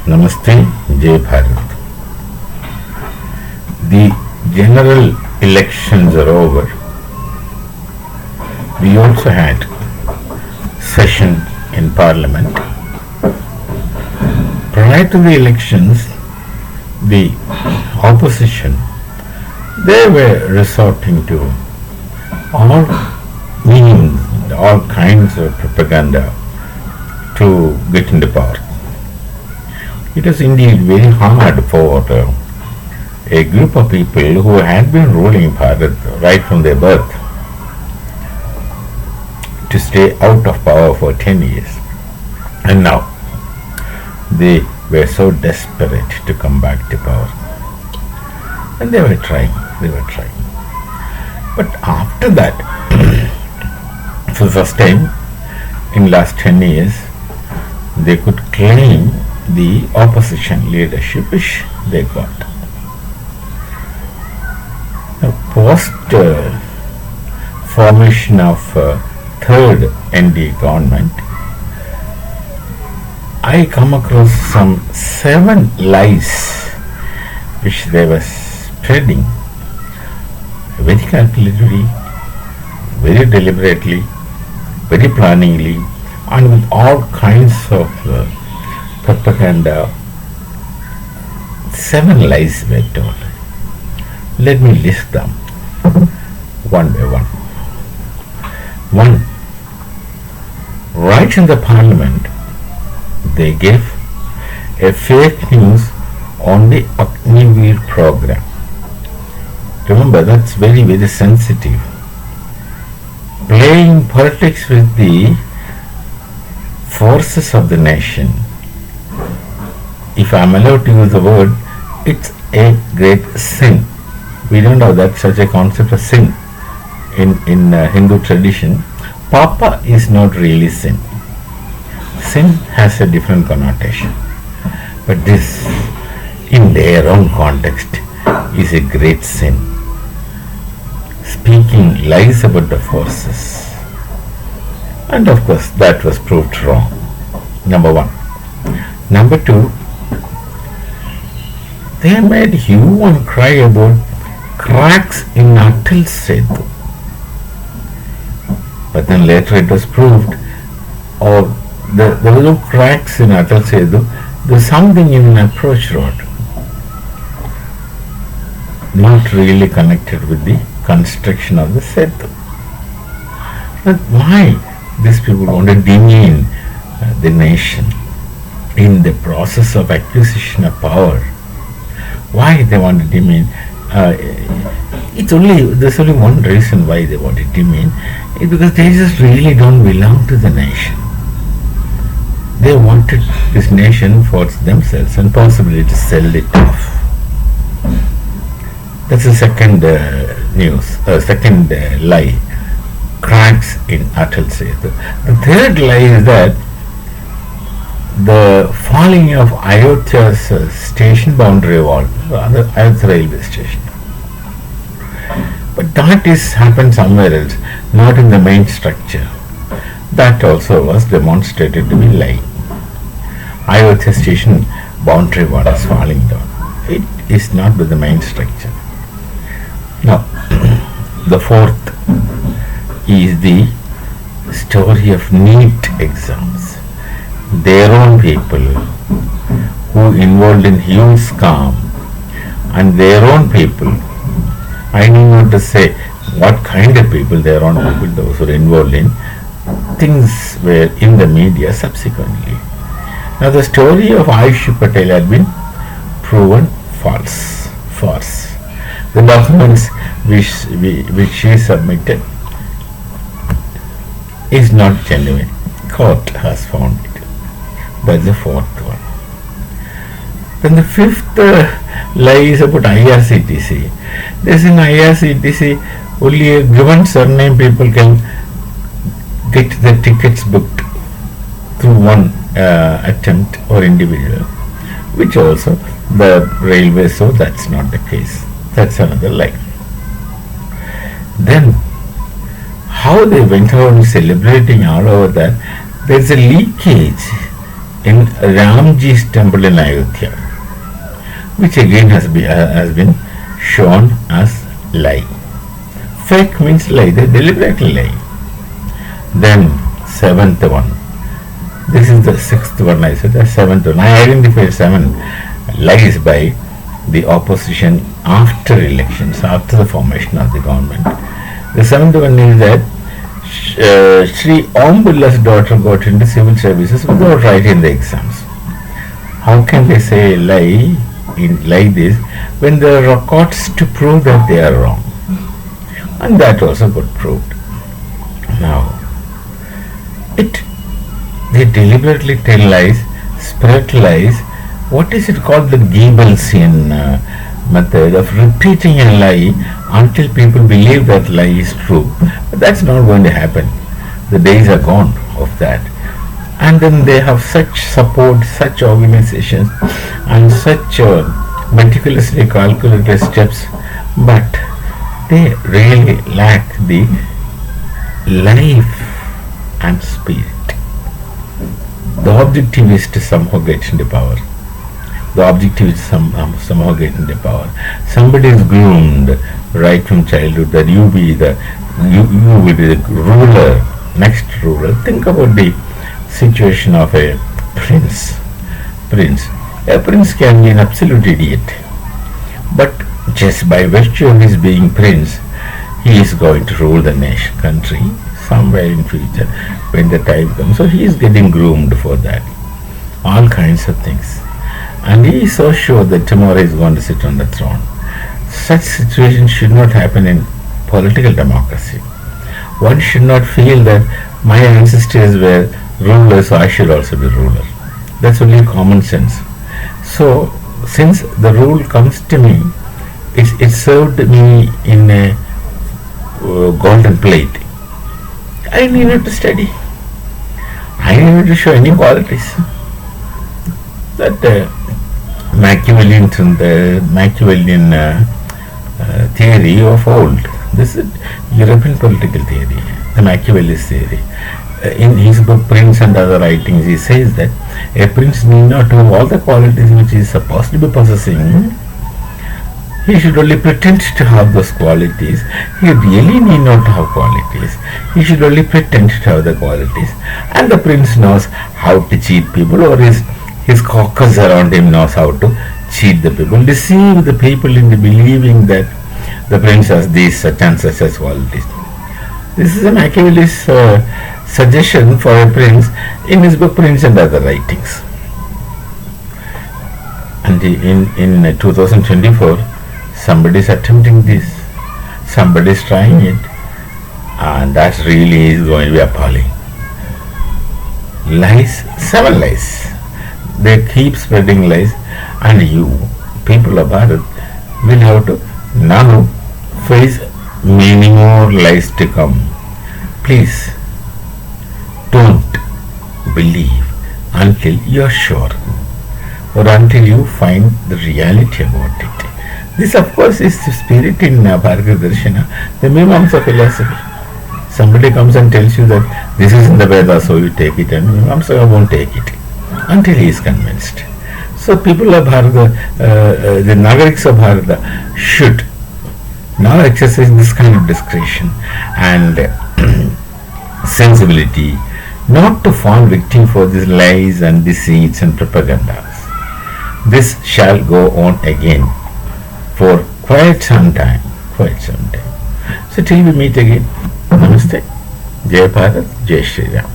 Namaste, Jai Bharat. The general elections are over. We also had session in Parliament. Prior to the elections, the opposition, they were resorting to all means, all kinds of propaganda to get into power. It was indeed very hard for a group of people who had been ruling Bharat right from their birth to stay out of power for 10 years. And now they were so desperate to come back to power. And they were trying. But after that, for the first time in last 10 years, they could claim the opposition leadership which they got. Now, post formation of third ND government, I come across some 7 lies which they were spreading very calculatively, very deliberately, very planningly, and with all kinds of propaganda. 7 lies were told. Let me list them one by one. 1. Right in the Parliament, they gave a fake news on the Agniveer program. Remember, that's very, very sensitive. Playing politics with the forces of the nation. If I am allowed to use the word, it's a great sin. We don't have that such a concept of sin in Hindu tradition. Papa is not really sin. Sin has a different connotation. But this, in their own context, is a great sin. Speaking lies about the forces. And of course, that was proved wrong. Number 1. Number 2, they made hue and cry about cracks in Atal Setu. But then later it was proved, there were no cracks in Atal Setu, there was something in an approach road, not really connected with the construction of the Setu. But why these people want to demean the nation in the process of acquisition of power? Why they want to demean? There's only one reason why they want to demean. It's because they just really don't belong to the nation. They wanted this nation for themselves and possibly to sell it off. That's the second second lie. Cracks in Atal Setu. The third lie is that the falling of Ayodhya's station boundary wall, Ayodhya railway station. But that happened somewhere else, not in the main structure. That also was demonstrated to be lie. Ayodhya station boundary wall is falling down. It is not with the main structure. Now, the fourth is the story of NEET exams. Their own people who involved in huge scam, and their own people, I need not to say what kind of people, their own people, those who were involved in, things were in the media subsequently. Now the story of Ayushi Patel had been proven false. The documents which she submitted is not genuine. Court has found it. That's the fourth one. Then the fifth lie is about IRCTC. There's in IRCTC only a given surname people can get the tickets booked through one attempt or individual, which also the railway, so that's not the case. That's another lie. Then how they went on celebrating all over that, there's a leakage in Ramji's temple in Ayodhya, which again has been shown as lie. Fake means lie, they deliberately lie. Then seventh one. This is the sixth one I said, the seventh one. I identified 7 lies by the opposition after elections, after the formation of the government. The seventh one is that Sri Om Birla's daughter got into civil services without writing the exams. How can they say lie like this when there are records to prove that they are wrong? And that also got proved. Now, they deliberately tell lies, spread lies. What is it called? The Goebbelsian method of repeating a lie until people believe that lie is true. But that's not going to happen. The days are gone of that. And then they have such support, such organizations, and such meticulously calculated steps, but they really lack the life and spirit. The objectivist somehow gets into power. The objectivist somehow get into power. Somebody is groomed right from childhood that you will be the ruler, next ruler. Think about the situation of a prince. A prince can be an absolute idiot, but just by virtue of his being prince, he is going to rule the nation, country somewhere in future when the time comes. So he is getting groomed for that. All kinds of things. And he is so sure that tomorrow he is going to sit on the throne. Such situations should not happen in political democracy. One should not feel that my ancestors were rulers, so I should also be ruler. That's only common sense. So, since the rule comes to me, it served me in a golden plate. I needed to study. I needed to show any qualities. That Machiavellian theory of old. This is European political theory, the Machiavelli's theory. In his book Prince and Other Writings, he says that a prince need not have all the qualities which he is supposed to be possessing. He should only pretend to have those qualities. He really need not have qualities. He should only pretend to have the qualities. And the prince knows how to cheat people, or his caucus around him knows how to cheat the people, deceive the people into believing that the prince has these such and such as qualities. This is a Machiavelli's suggestion for a prince in his book Prince and Other Writings. And in 2024, somebody is attempting this, somebody is trying it, and that really is going to be appalling. Lies, 7 lies. They keep spreading lies, and you, people of Bharat, will have to now face many more lies to come. Please don't believe until you are sure, or until you find the reality about it. This, of course, is the spirit in Bhargava Darshana, the Mimamsa philosophy. Somebody comes and tells you that this is in the Vedas, so you take it, and Mimamsa won't take it until he is convinced. So people of Bharata, the Nagariks of Bharata, should now exercise this kind of discretion and sensibility, not to fall victim for these lies and deceits and propagandas. This shall go on again for quite some time. So till we meet again, Namaste, Jai Bharat, Jai Shri Ram.